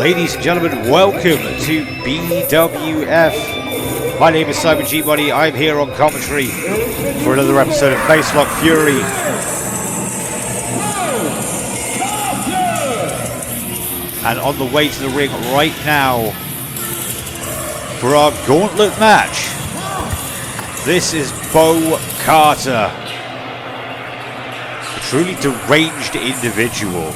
Ladies and gentlemen, welcome to BWF. My name is Simon G. Money. I'm here on commentary for another episode of Facelock Fury. And on the way to the ring right now for our Gauntlet Match, this is Bo Carter, a truly deranged individual.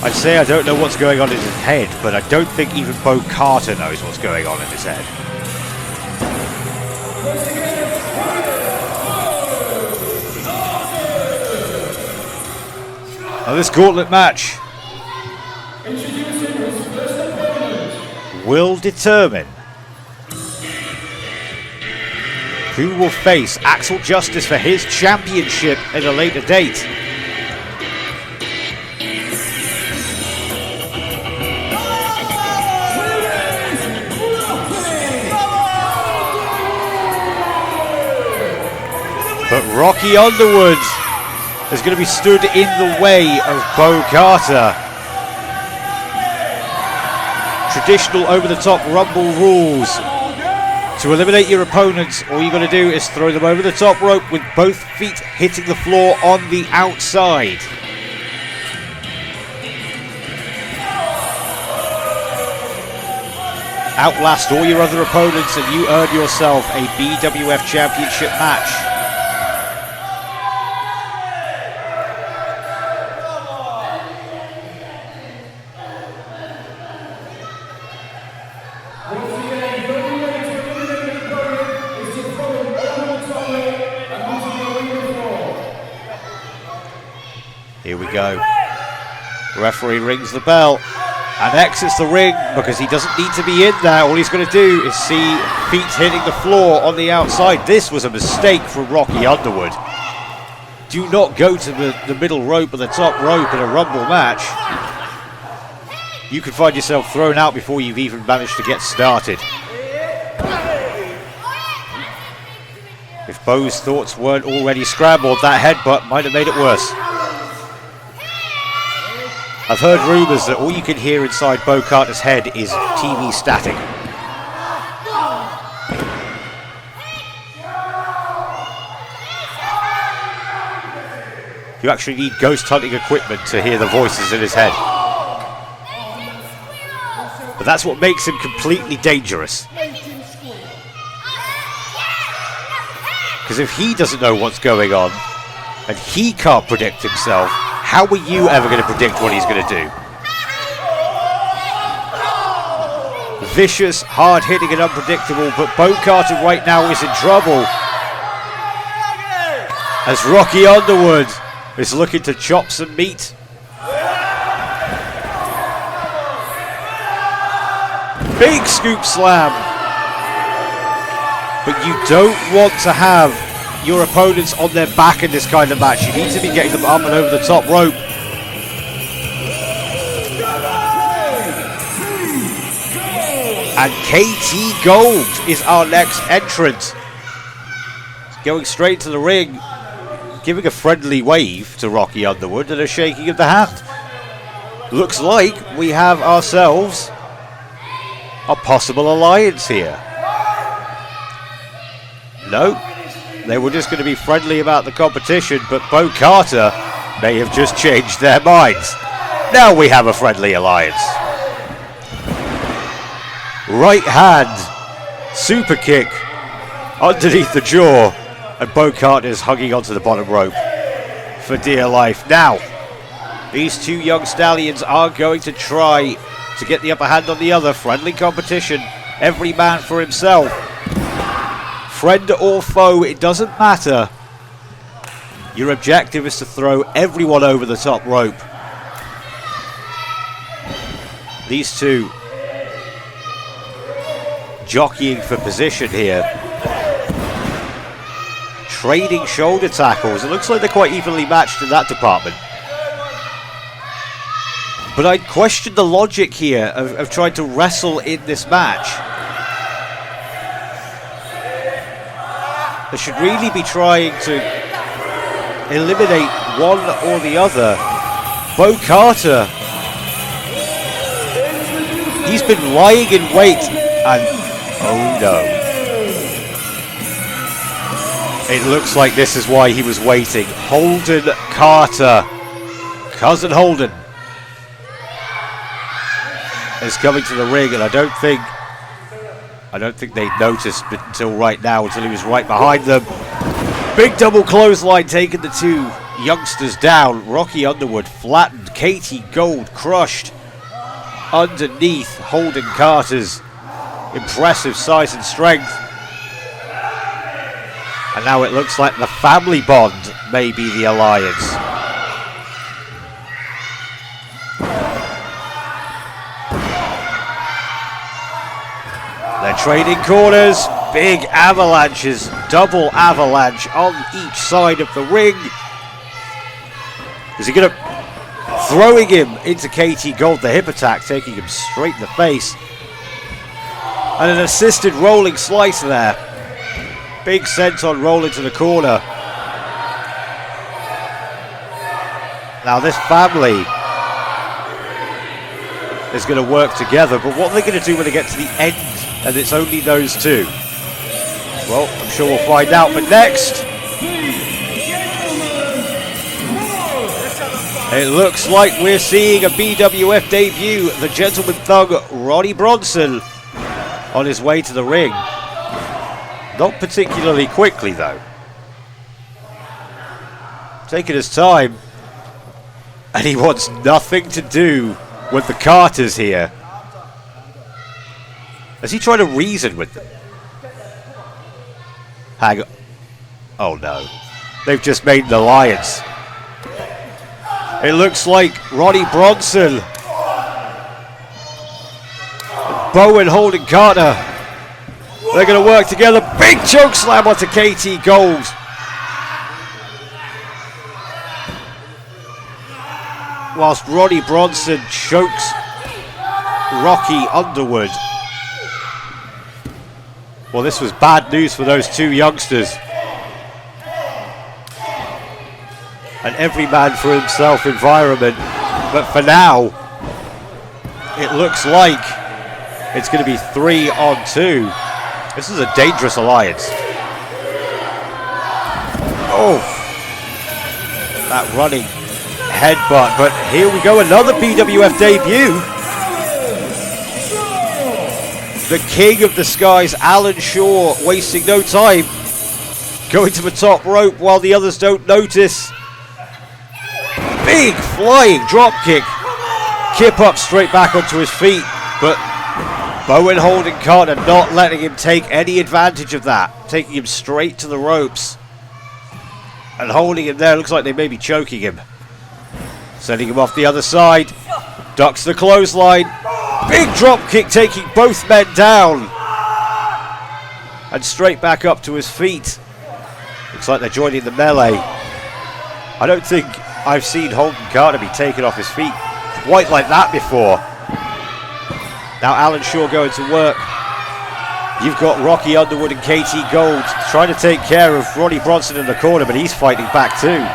I'd say I don't know what's going on in his head, but I don't think even Bo Carter knows what's going on in his head. Now this Gauntlet Match will determine who will face Axel Justice for his championship at a later date. But Rocky Underwood is going to be stood in the way of Bo Carter. Traditional over-the-top Rumble rules. To eliminate your opponents, all you've got to do is throw them over the top rope with both feet hitting the floor on the outside. Outlast all your other opponents and you earn yourself a BWF Championship match. Here we go. The referee rings the bell and exits the ring because he doesn't need to be in there. All he's going to do is see feet hitting the floor on the outside. This was a mistake from Rocky Underwood. Do not go to the middle rope or the top rope in a Rumble match. You could find yourself thrown out before you've even managed to get started. If Bo's thoughts weren't already scrambled, that headbutt might have made it worse. I've heard rumours that all you can hear inside Bo Carter's head is TV static. You actually need ghost hunting equipment to hear the voices in his head. But that's what makes him completely dangerous. Because if he doesn't know what's going on, and he can't predict himself, how are you ever going to predict what he's going to do? Vicious, hard-hitting and unpredictable, but Bo Carter right now is in trouble. As Rocky Underwood is looking to chop some meat. Big scoop slam. But you don't want to have your opponents on their back in this kind of match. You need to be getting them up and over the top rope. And KT Gold is our next entrant. Going straight to the ring, giving a friendly wave to Rocky Underwood and a shaking of the hand. Looks like we have ourselves a possible alliance here. No. They were just going to be friendly about the competition, but Bo Carter may have just changed their minds. Now we have a friendly alliance. Right hand, super kick underneath the jaw, and Bo Carter is hugging onto the bottom rope for dear life. Now, these two young stallions are going to try to get the upper hand on the other. Friendly competition, every man for himself. Friend or foe, it doesn't matter. Your objective is to throw everyone over the top rope. These two jockeying for position here. Trading shoulder tackles. It looks like they're quite evenly matched in that department. But I'd question the logic here of trying to wrestle in this match. They should really be trying to eliminate one or the other Bo Carter, he's been lying in wait, and oh no. It looks like this is why he was waiting. Holden Carter, cousin Holden, is coming to the ring, and I don't think they noticed it until right now, until he was right behind them. Big double clothesline taking the two youngsters down. Rocky Underwood flattened, Katie Gold crushed underneath Holden Carter's impressive size and strength. And now it looks like the family bond may be the alliance. They're trading corners, big avalanches, double avalanche on each side of the ring. Is he going to... Throwing him into Katie Gold, the hip attack, taking him straight in the face. And an assisted rolling slice there. Big senton roll into the corner. Now this family is going to work together, but what are they going to do when they get to the end and it's only those two? Well, I'm sure we'll find out, but next it looks like we're seeing a BWF debut. The Gentleman Thug Ronnie Bronson on his way to the ring. Not particularly quickly though. Taking his time. And he wants nothing to do with the Carters here. Is he trying to reason with them? Hang on. Oh no. They've just made an alliance. It looks like Ronnie Bronson, Bo and Holden Carter, they're going to work together. Big choke slam onto Katie Gold. Whilst Ronnie Bronson chokes Rocky Underwood. Well, this was bad news for those two youngsters. An every man for himself environment. But for now, it looks like it's going to be 3-on-2. This is a dangerous alliance. Oh, that running headbutt. But here we go, another BWF debut. The king of the skies, Alan Shaw, wasting no time. Going to the top rope while the others don't notice. Big flying drop kick. Kip up straight back onto his feet. But Bo and Holden Carter not letting him take any advantage of that. Taking him straight to the ropes. And holding him there. Looks like they may be choking him. Sending him off the other side. Ducks the clothesline. Big drop kick taking both men down. And straight back up to his feet. Looks like they're joining the melee. I don't think I've seen Holden Carter be taken off his feet quite like that before. Now Alan Shaw going to work. You've got Rocky Underwood and Katie Gold trying to take care of Ronnie Bronson in the corner, but he's fighting back too.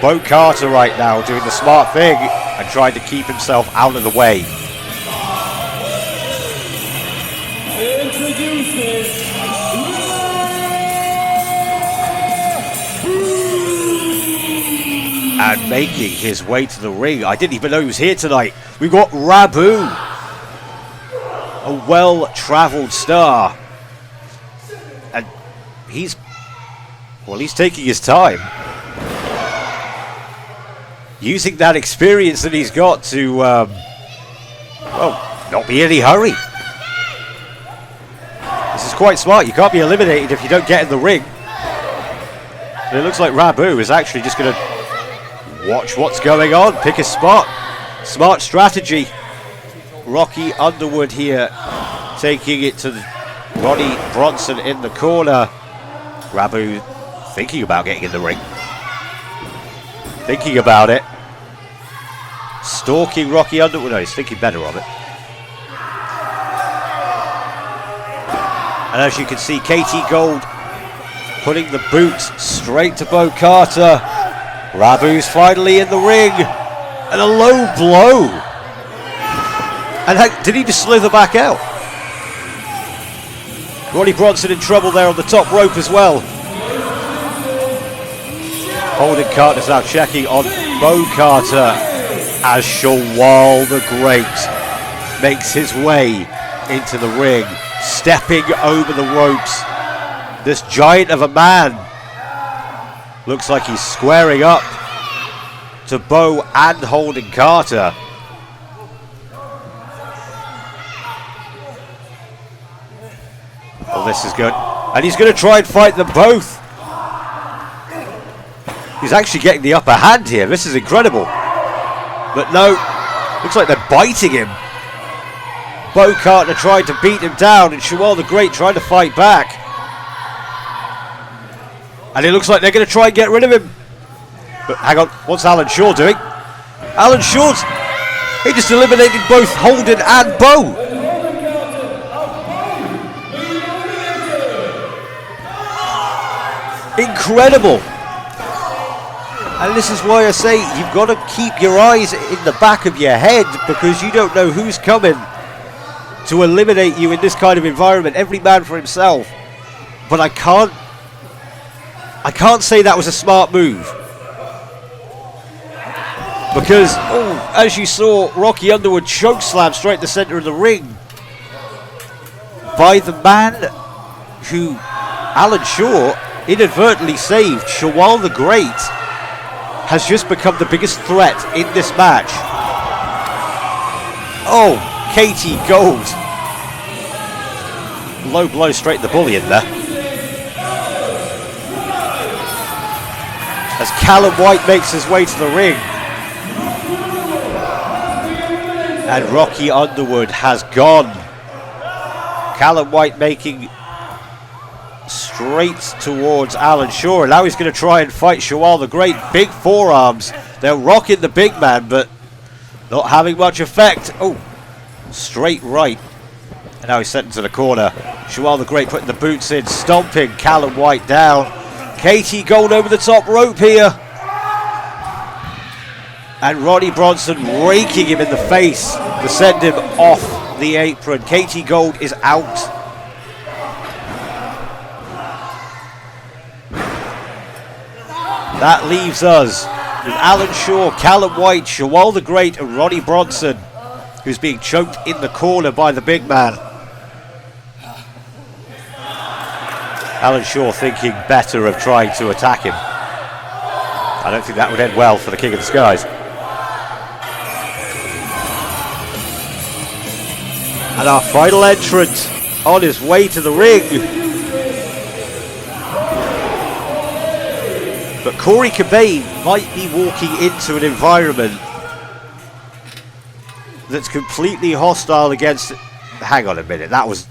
Bo Carter right now doing the smart thing and trying to keep himself out of the way. And making his way to the ring. I didn't even know he was here tonight. We've got Rabu, a well-travelled star. And he's taking his time. Using that experience that he's got to, not be in any hurry. This is quite smart. You can't be eliminated if you don't get in the ring. And it looks like Rabu is actually just going to watch what's going on, pick a spot. Smart strategy. Rocky Underwood here taking it to Ronnie Bronson in the corner. Rabu thinking about getting in the ring. Thinking about it. Stalking Rocky Underwood. No, he's thinking better of it. And as you can see, Katie Gold putting the boot straight to Bo Carter. Rabu's finally in the ring. And a low blow. And did he just slither back out? Ronnie Bronson in trouble there on the top rope as well. Holden Carter's now checking on Bo Carter as Shawwal the Great makes his way into the ring, stepping over the ropes. This giant of a man looks like he's squaring up to Bo and Holden Carter. Well, this is good. And he's going to try and fight them both. He's actually getting the upper hand here. This is incredible. But no, looks like they're biting him. Bo Carter tried to beat him down, and Shawwal the Great tried to fight back. And it looks like they're going to try and get rid of him. But hang on, what's Alan Shaw doing? Alan Shaw's... he just eliminated both Holden and Bo. Incredible. And this is why I say you've got to keep your eyes in the back of your head, because you don't know who's coming to eliminate you in this kind of environment. Every man for himself. But I can't say that was a smart move. Because, as you saw, Rocky Underwood chokeslam straight to the center of the ring by the man who Alan Shaw inadvertently saved. Shawwal the Great has just become the biggest threat in this match. Oh, Katie Gold. Low blow straight in the bullion there. As Callum White makes his way to the ring. And Rocky Underwood has gone. Callum White making straight towards Alan Shaw. And now he's going to try and fight Shawwal the Great. Big forearms. They're rocking the big man, but not having much effect. Oh, straight right. And now he's sent into the corner. Shawwal the Great putting the boots in, stomping Callum White down. Katie Gold over the top rope here. And Ronnie Bronson raking him in the face to send him off the apron. Katie Gold is out. That leaves us with Alan Shaw, Callum White, Shawwal the Great and Ronnie Bronson, who's being choked in the corner by the big man. Alan Shaw thinking better of trying to attack him. I don't think that would end well for the King of the Skies. And our final entrant on his way to the ring. But Corey Cobain might be walking into an environment that's completely hostile against... Hang on a minute, that was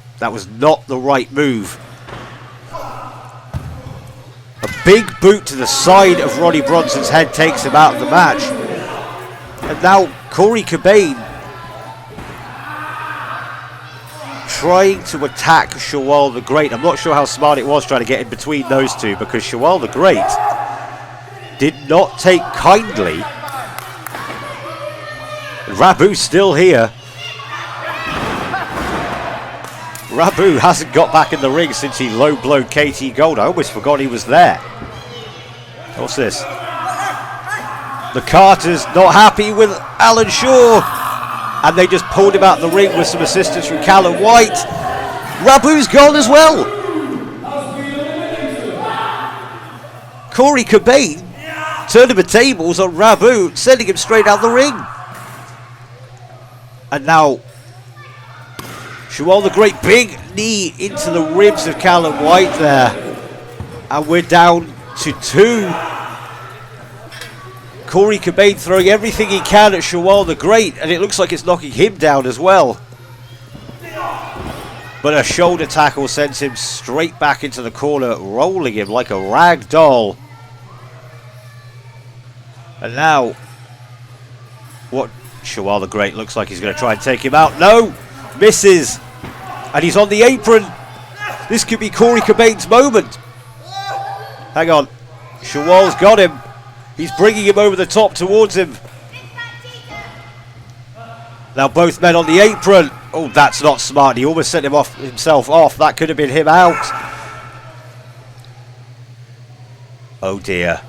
not the right move. A big boot to the side of Ronnie Bronson's head takes him out of the match. And now Corey Cobain trying to attack Shawwal the Great. I'm not sure how smart it was trying to get in between those two, because Shawwal the Great did not take kindly. And Rabu's still here. Rabu hasn't got back in the ring since he low blowed KT Gold. I almost forgot he was there. What's this? The Carters not happy with Alan Shaw, and they just pulled him out the ring with some assistance from Callum White. Rabu's gone as well. Corey Cobain turned the tables on Rabu, sending him straight out the ring. And now Shawwal the Great, big knee into the ribs of Callum White there. And we're down to 2. Corey Cobain throwing everything he can at Shawwal the Great, and it looks like it's knocking him down as well. But a shoulder tackle sends him straight back into the corner, rolling him like a rag doll. And now, what? Shawwal the Great looks like he's going to try and take him out. No! Misses! And he's on the apron. This could be Corey Cobain's moment. Hang on. Shawwal's got him. He's bringing him over the top towards him. Now both men on the apron. Oh, that's not smart. He almost sent himself off. That could have been him out. Oh dear.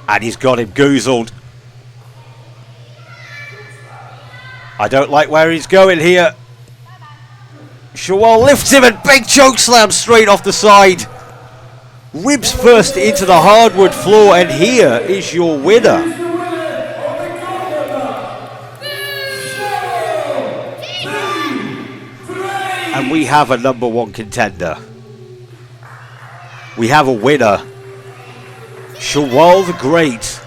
And he's got him goozled. I don't like where he's going here. Shawal lifts him and big choke slam straight off the side. Ribs first into the hardwood floor, and here is your winner. And we have a number one contender. We have a winner. Shawal the Great.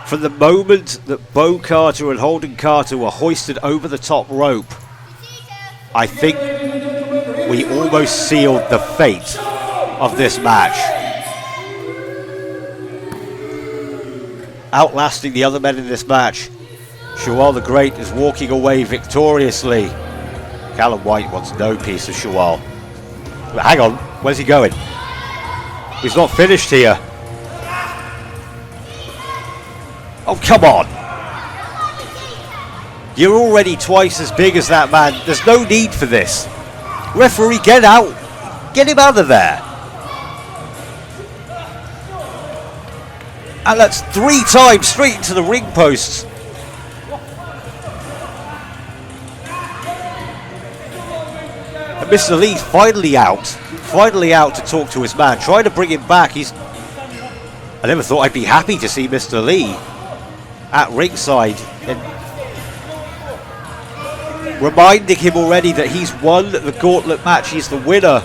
From the moment that Bo Carter and Holden Carter were hoisted over the top rope, I think we almost sealed the fate of this match. Outlasting the other men in this match, Shawal the Great is walking away victoriously. Callum White wants no piece of Shawal. But hang on, where's he going? He's not finished here. Oh, come on. You're already twice as big as that man. There's no need for this. Referee, get out. Get him out of there. And that's 3 times straight into the ring posts. And Mr. Lee finally out to talk to his man, trying to bring him back. I never thought I'd be happy to see Mr. Lee at ringside and reminding him already that he's won the Gauntlet match. He's the winner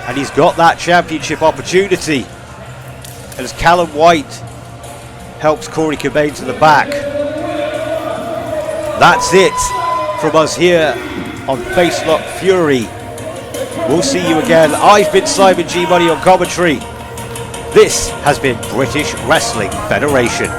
and he's got that championship opportunity. And as Callum White helps Corey Cobain to the back, that's it from us here on Facelock Fury. We'll see you again. I've been Simon G. Money on commentary. This has been British Wrestling Federation.